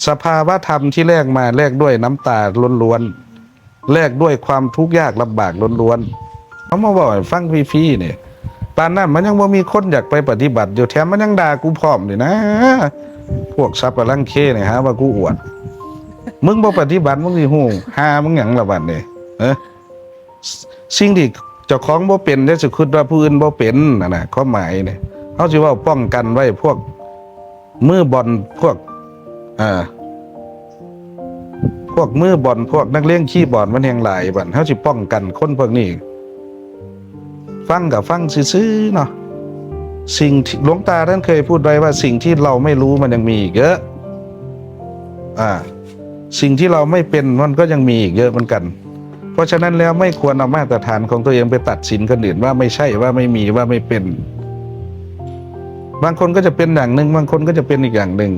สภาวะธรรมที่แลกมาแลกด้วยน้ำตาล้วนๆแลกด้วยความทุกข์ยากลำบากล้วนๆเขามาบอกให้ฟังฟรีๆเนี่ยปานนั้นมันยังบ่มีคนอยากไปปฏิบัติอยู่แถมมันยังด่ากูพร้อมเลยนะพวกซับปะลังเคเนี่ยฮะว่ากูอวดมึงบ่ปฏิบัติมึงสิฮู้หามึงหยังละบัดนี่สิ่งที่เจ้าของบ่เป็นจะคิดว่าผู้อื่นบ่เป็นน่ะความหมายเนี่ยเฮาสิเว้าป้องกันไว้พวกมือบอลพวกมือบอลพวกนักเลี้ยงขี้บอลมันแห่งหลายบัดเฮาสิป้องกันคนพวกนี้ฟังกับฟังซื่อๆเนาะสิ่งที่หลวงตาท่านเคยพูดไว้ว่าสิ่งที่เราไม่รู้มันยังมีอีกเยอะสิ่งที่เราไม่เป็นมันก็ยังมีอีกเยอะเหมือนกันเพราะฉะนั้นแล้วไม่ควรเอามาตรฐานของตัวเองไปตัดสินคนอื่นว่าไม่ใช่ว่าไม่มีว่าไม่เป็นบางคนก็จะเป็นอย่างหนึ่งบางคนก็จะเป็นอีกอย่างหนึ่ง